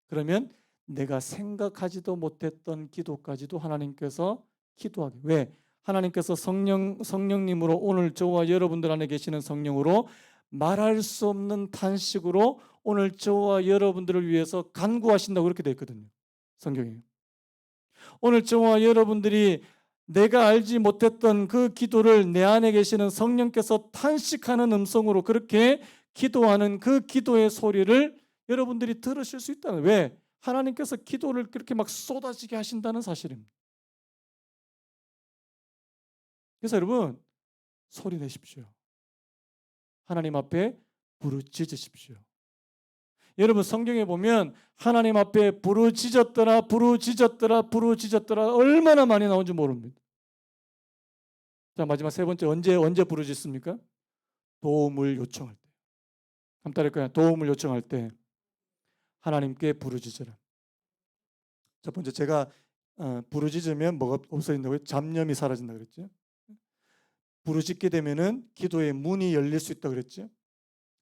그러면 내가 생각하지도 못했던 기도까지도 하나님께서 기도하게. 왜? 하나님께서 성령님으로 오늘 저와 여러분들 안에 계시는 성령으로 말할 수 없는 탄식으로 오늘 저와 여러분들을 위해서 간구하신다고 그렇게 되어 있거든요. 성경에. 오늘 저와 여러분들이 내가 알지 못했던 그 기도를 내 안에 계시는 성령께서 탄식하는 음성으로 그렇게 기도하는 그 기도의 소리를 여러분들이 들으실 수 있다는. 왜? 하나님께서 기도를 그렇게 막 쏟아지게 하신다는 사실입니다. 그래서 여러분 소리 내십시오. 하나님 앞에 부르짖으십시오. 여러분 성경에 보면 하나님 앞에 부르짖었더라 얼마나 많이 나온지 모릅니다. 자, 마지막 세 번째 언제 부르짖습니까? 도움을 요청할 때. 한번 따를 거야. 도움을 요청할 때 하나님께 부르짖으라. 첫 번째 제가 부르짖으면 뭐가 없어진다고요? 잡념이 사라진다 그랬죠. 부르짖게 되면은 기도의 문이 열릴 수 있다 그랬죠.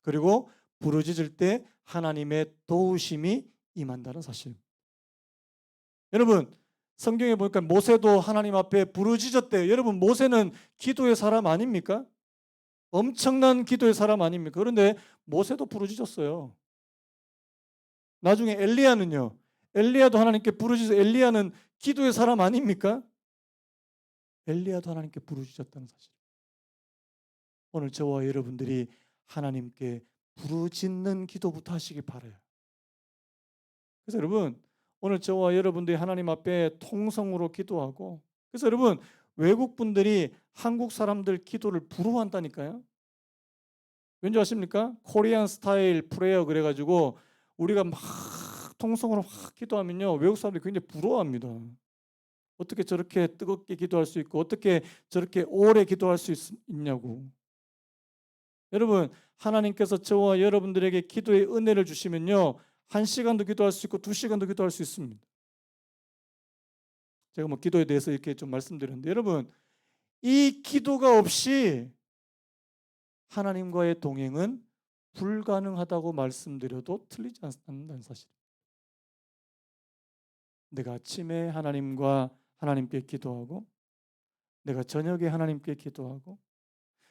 그리고 부르짖을 때 하나님의 도우심이 임한다는 사실. 여러분 성경에 보니까 모세도 하나님 앞에 부르짖었대요. 여러분 모세는 기도의 사람 아닙니까? 엄청난 기도의 사람 아닙니까? 그런데 모세도 부르짖었어요. 나중에 엘리야는요. 엘리야도 하나님께 부르짖어. 엘리야는 기도의 사람 아닙니까? 엘리야도 하나님께 부르짖었다는 사실. 오늘 저와 여러분들이 하나님께 부르짖는 기도부터 하시기 바라요. 그래서 여러분 오늘 저와 여러분들이 하나님 앞에 통성으로 기도하고, 그래서 여러분 외국 분들이 한국 사람들 기도를 부러워한다니까요. 왠지 아십니까? 코리안 스타일 프레어 그래가지고 우리가 막 통성으로 막 기도하면요 외국 사람들이 굉장히 부러워합니다. 어떻게 저렇게 뜨겁게 기도할 수 있고 어떻게 저렇게 오래 기도할 수 있냐고. 여러분 하나님께서 저와 여러분들에게 기도의 은혜를 주시면요 1시간도 기도할 수 있고 2시간도 기도할 수 있습니다. 제가 뭐 기도에 대해서 이렇게 좀 말씀드렸는데 여러분 이 기도가 없이 하나님과의 동행은 불가능하다고 말씀드려도 틀리지 않는다는 사실. 내가 아침에 하나님께 기도하고 내가 저녁에 하나님께 기도하고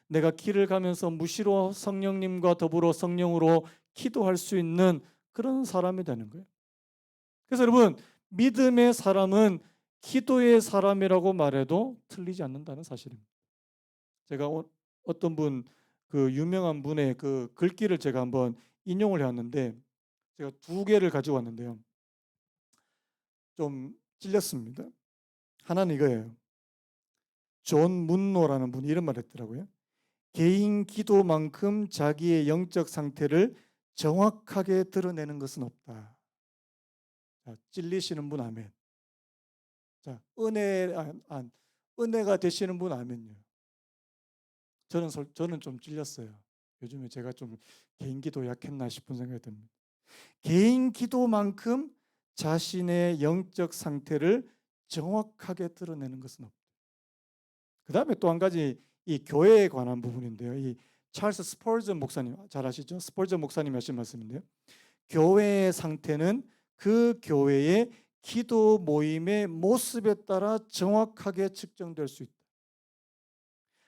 내가 길을 가면서 무시로 성령님과 더불어 성령으로 기도할 수 있는 그런 사람이 되는 거예요. 그래서 여러분 믿음의 사람은 기도의 사람이라고 말해도 틀리지 않는다는 사실입니다. 제가 어떤 분 그 유명한 분의 그 글귀를 제가 한번 인용을 해왔는데 제가 2개를 가지고 왔는데요. 좀 찔렸습니다. 하나는 이거예요. 존 문노라는 분이 이런 말 했더라고요. 개인 기도만큼 자기의 영적 상태를 정확하게 드러내는 것은 없다. 자, 찔리시는 분 아멘. 자, 은혜가 되시는 분 아멘요. 저는 좀 찔렸어요. 요즘에 제가 좀 개인 기도 약했나 싶은 생각이 듭니다. 개인 기도만큼 자신의 영적 상태를 정확하게 드러내는 것은 없다. 그 다음에 또 한 가지 이 교회에 관한 부분인데요. 이 찰스 스펄전 목사님 잘 아시죠? 스펄전 목사님 하신 말씀인데요. 교회의 상태는 그 교회의 기도 모임의 모습에 따라 정확하게 측정될 수 있다.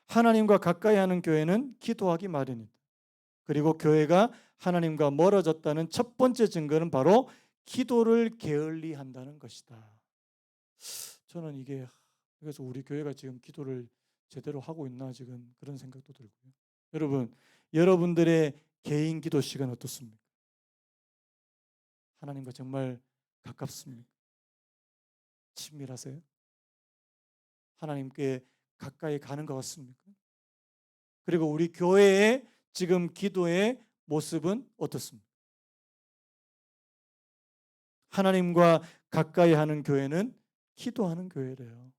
하나님과 가까이 하는 교회는 기도하기 마련이다. 그리고 교회가 하나님과 멀어졌다는 첫 번째 증거는 바로 기도를 게을리 한다는 것이다. 저는 이게 그래서 우리 교회가 지금 기도를 제대로 하고 있나 지금 그런 생각도 들고요. 여러분, 여러분들의 개인 기도 시간 어떻습니까? 하나님과 정말 가깝습니까? 친밀하세요? 하나님께 가까이 가는 것 같습니까? 그리고 우리 교회의 지금 기도의 모습은 어떻습니까? 하나님과 가까이 하는 교회는 기도하는 교회래요.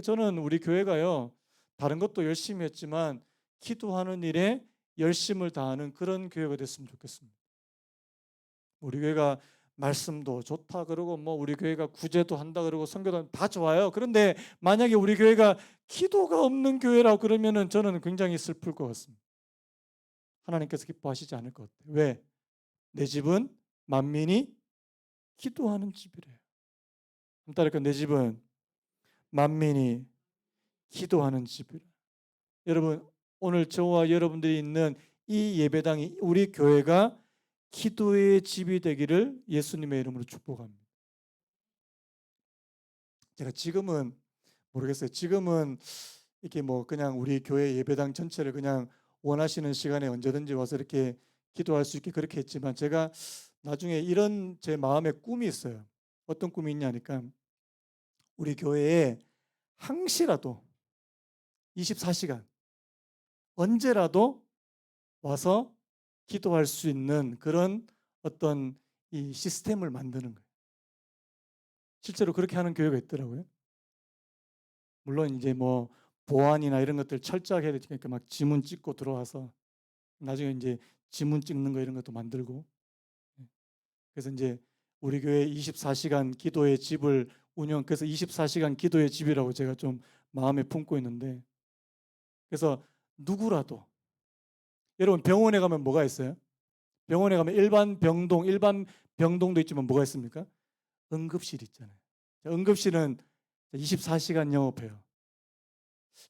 저는 우리 교회가요, 다른 것도 열심히 했지만 기도하는 일에 열심을 다하는 그런 교회가 됐으면 좋겠습니다. 우리 교회가 말씀도 좋다 그러고 뭐 우리 교회가 구제도 한다 그러고 선교도 다 좋아요. 그런데 만약에 우리 교회가 기도가 없는 교회라고 그러면은 저는 굉장히 슬플 것 같습니다. 하나님께서 기뻐하시지 않을 것 같아요. 왜? 내 집은 만민이 기도하는 집이래요. 따라서 내 집은 만민이 기도하는 집이래요. 여러분 오늘 저와 여러분들이 있는 이 예배당이 우리 교회가 기도의 집이 되기를 예수님의 이름으로 축복합니다. 제가 지금은 모르겠어요. 지금은 이렇게 뭐 그냥 우리 교회 예배당 전체를 그냥 원하시는 시간에 언제든지 와서 이렇게 기도할 수 있게 그렇게 했지만 제가 나중에 이런 제 마음의 꿈이 있어요. 어떤 꿈이 있냐니까 우리 교회에 항시라도 24시간 언제라도 와서 기도할 수 있는 그런 어떤 이 시스템을 만드는 거예요. 실제로 그렇게 하는 교회가 있더라고요. 물론 이제 뭐 보안이나 이런 것들 철저하게 해야 되니까 막 지문 찍고 들어와서 나중에 이제 지문 찍는 거 이런 것도 만들고 그래서 이제 우리 교회 24시간 기도의 집을 그래서 24시간 기도의 집이라고 제가 좀 마음에 품고 있는데, 그래서 누구라도, 여러분 병원에 가면 뭐가 있어요? 병원에 가면 일반 병동도 있지만 뭐가 있습니까? 응급실 있잖아요. 응급실은 24시간 영업해요.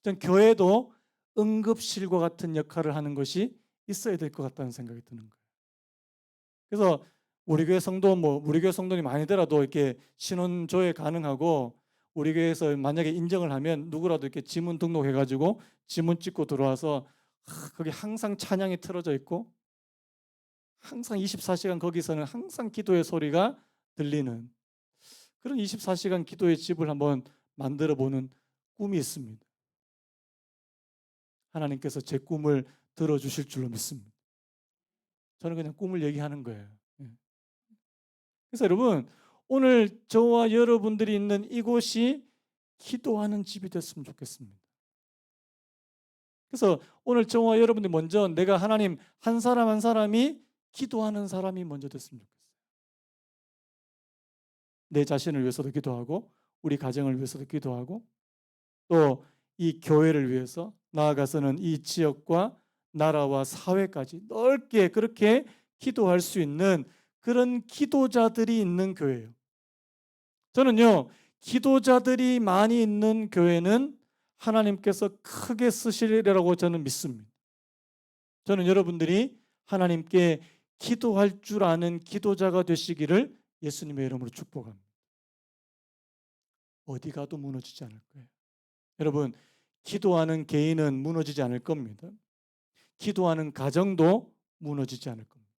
전 교회도 응급실과 같은 역할을 하는 것이 있어야 될 것 같다는 생각이 드는 거예요. 그래서 우리 교회 성도님 아니더라도 이렇게 신원 조회 가능하고, 우리 교회에서 만약에 인정을 하면 누구라도 이렇게 지문 등록해가지고 지문 찍고 들어와서 거기 항상 찬양이 틀어져 있고, 항상 24시간 거기서는 항상 기도의 소리가 들리는 그런 24시간 기도의 집을 한번 만들어 보는 꿈이 있습니다. 하나님께서 제 꿈을 들어주실 줄로 믿습니다. 저는 그냥 꿈을 얘기하는 거예요. 예. 그래서 여러분, 오늘 저와 여러분들이 있는 이곳이 기도하는 집이 됐으면 좋겠습니다. 그래서 오늘 저와 여러분들이 먼저 내가 하나님 한 사람 한 사람이 기도하는 사람이 먼저 됐으면 좋겠어요. 내 자신을 위해서도 기도하고, 우리 가정을 위해서도 기도하고, 또 이 교회를 위해서, 나아가서는 이 지역과 나라와 사회까지 넓게 그렇게 기도할 수 있는 그런 기도자들이 있는 교회예요. 저는요, 기도자들이 많이 있는 교회는 하나님께서 크게 쓰시리라고 저는 믿습니다. 저는 여러분들이 하나님께 기도할 줄 아는 기도자가 되시기를 예수님의 이름으로 축복합니다. 어디 가도 무너지지 않을 거예요. 여러분, 기도하는 개인은 무너지지 않을 겁니다. 기도하는 가정도 무너지지 않을 겁니다.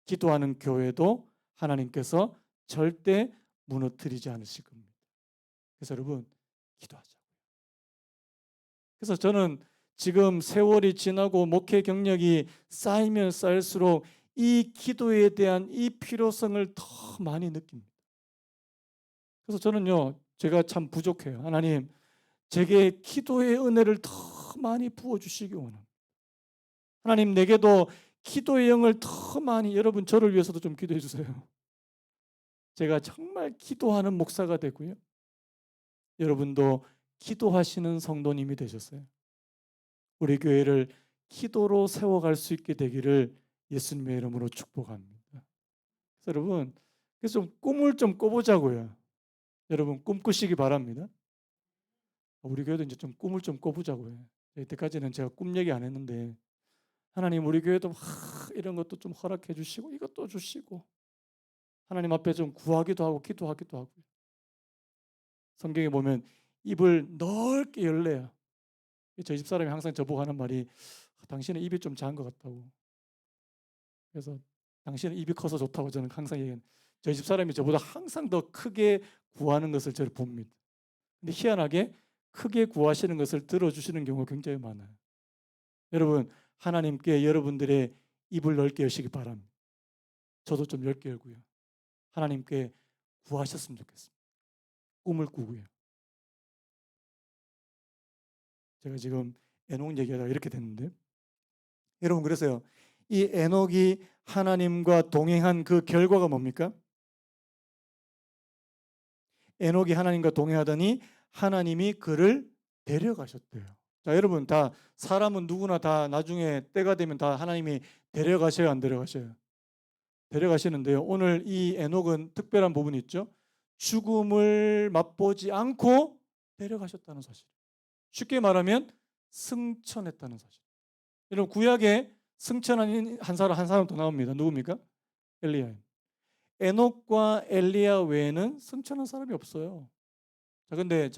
기도하는 교회도 하나님께서 절대 무너뜨리지 않으실 겁니다. 그래서 여러분, 기도하자고요. 그래서 저는 지금 세월이 지나고 목회 경력이 쌓이면 쌓일수록 이 기도에 대한 이 필요성을 더 많이 느낍니다. 그래서 저는요, 제가 참 부족해요. 하나님, 제게 기도의 은혜를 더 많이 부어주시기 원합니다. 하나님, 내게도 기도의 영을 더 많이, 여러분 저를 위해서도 좀 기도해 주세요. 제가 정말 기도하는 목사가 되고요, 여러분도 기도하시는 성도님이 되셨어요. 우리 교회를 기도로 세워갈 수 있게 되기를 예수님의 이름으로 축복합니다. 그래서 여러분, 그래서 좀 꿈을 좀 꿔보자고요. 여러분 꿈꾸시기 바랍니다. 우리 교회도 이제 좀 꿈을 좀 꿔보자고요. 이때까지는 제가 꿈 얘기 안 했는데, 하나님 우리 교회도 이런 것도 좀 허락해 주시고 이것도 주시고, 하나님 앞에 좀 구하기도 하고 기도하기도 하고요. 성경에 보면 입을 넓게 열래요. 저희 집 사람이 항상 저보고 하는 말이, 당신은 입이 좀 작은 것 같다고. 그래서 당신은 입이 커서 좋다고 저는 항상 얘기해요. 저희 집 사람이 저보다 항상 더 크게 구하는 것을 저를 봅니다. 근데 희한하게 크게 구하시는 것을 들어주시는 경우가 굉장히 많아요. 여러분, 하나님께 여러분들의 입을 넓게 여시기 바랍니다. 저도 좀 넓게 열고요. 하나님께 구하셨으면 좋겠습니다. 꿈을 꾸고요. 제가 지금 에녹 얘기하다가 이렇게 됐는데, 여러분 그래서요, 이 에녹이 하나님과 동행한 그 결과가 뭡니까? 에녹이 하나님과 동행하더니 하나님이 그를 데려가셨대요. 자, 여러분 다 사람은 누구나 다 나중에 때가 되면 다 하나님이 데려가셔요, 안 데려가셔요? 데려가시는데요. 오늘 이 에녹은 특별한 부분이 있죠. 죽음을 맛보지 않고 데려가셨다는 사실. 쉽게 말하면 승천했다는 사실. 여러분 구약에 승천한 한 사람 더 나옵니다. 누굽니까? 엘리야. 에녹과 엘리야 외에는 승천한 사람이 없어요. 자, 근데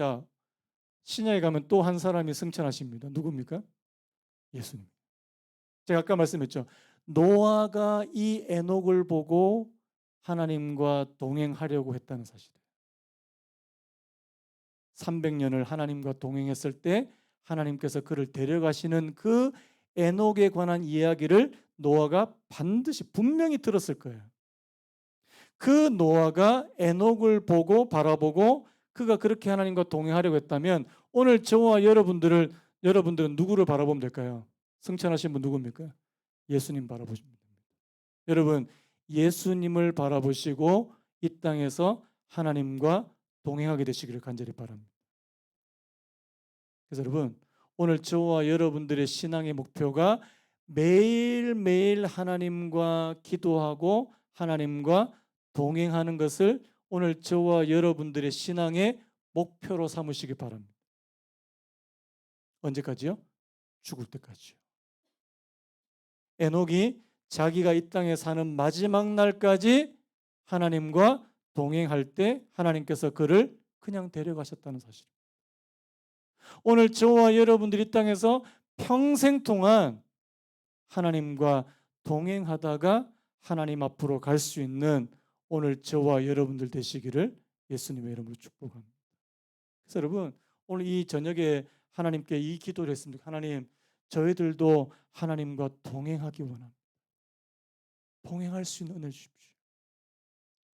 신약에 가면 또 한 사람이 승천하십니다. 누굽니까? 예수님. 제가 아까 말씀했죠. 노아가 이 에녹을 보고 하나님과 동행하려고 했다는 사실이에요. 300년을 하나님과 동행했을 때 하나님께서 그를 데려가시는 그 에녹에 관한 이야기를 노아가 반드시 분명히 들었을 거예요. 그 노아가 에녹을 보고 바라보고 그가 그렇게 하나님과 동행하려고 했다면, 오늘 저와 여러분들은 누구를 바라보면 될까요? 승천하신 분 누굽니까? 예수님 바라보시면 됩니다. 여러분, 예수님을 바라보시고 이 땅에서 하나님과 동행하게 되시기를 간절히 바랍니다. 그래서 여러분, 오늘 저와 여러분들의 신앙의 목표가 매일매일 하나님과 기도하고 하나님과 동행하는 것을 오늘 저와 여러분들의 신앙의 목표로 삼으시기 바랍니다. 언제까지요? 죽을 때까지요. 에녹이 자기가 이 땅에 사는 마지막 날까지 하나님과 동행할 때 하나님께서 그를 그냥 데려가셨다는 사실. 오늘 저와 여러분들이 이 땅에서 평생 동안 하나님과 동행하다가 하나님 앞으로 갈 수 있는 오늘 저와 여러분들 되시기를 예수님의 이름으로 축복합니다. 그래서 여러분, 오늘 이 저녁에 하나님께 이 기도를 했습니다. 하나님, 저희들도 하나님과 동행하기 원합니다. 동행할 수 있는 은혜 주십시오.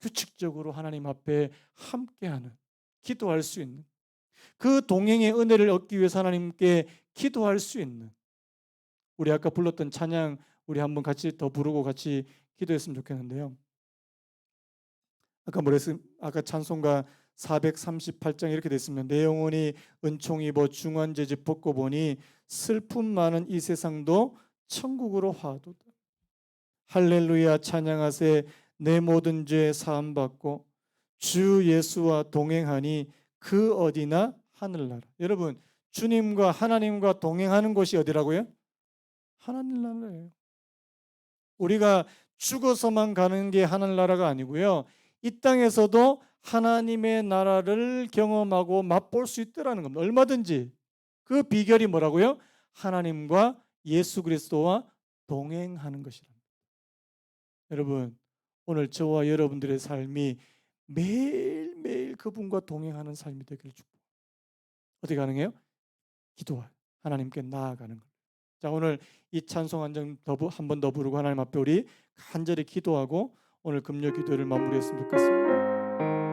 규칙적으로 하나님 앞에 함께하는, 기도할 수 있는, 그 동행의 은혜를 얻기 위해서 하나님께 기도할 수 있는, 우리 아까 불렀던 찬양 우리 한번 같이 더 부르고 같이 기도했으면 좋겠는데요. 아까 찬송가 438장 이렇게 됐습니다. 내 영혼이 은총 입어 중환제집 벗고 보니 슬픔 많은 이 세상도 천국으로 화도다. 할렐루야 찬양하세. 내 모든 죄 사함 받고 주 예수와 동행하니 그 어디나 하늘나라. 여러분, 주님과 하나님과 동행하는 곳이 어디라고요? 하늘나라예요. 우리가 죽어서만 가는 게 하늘나라가 아니고요, 이 땅에서도 하나님의 나라를 경험하고 맛볼 수 있다라는 겁니다. 얼마든지. 그 비결이 뭐라고요? 하나님과 예수 그리스도와 동행하는 것이랍니다. 여러분, 오늘 저와 여러분들의 삶이 매일매일 그분과 동행하는 삶이 되기를 축복합니다. 어떻게 가능해요? 기도와 하나님께 나아가는 것. 자, 오늘 이 찬송 한 번 더 부르고 하나님 앞에 우리 간절히 기도하고 오늘 금요 기도를 마무리했으면 좋겠습니다.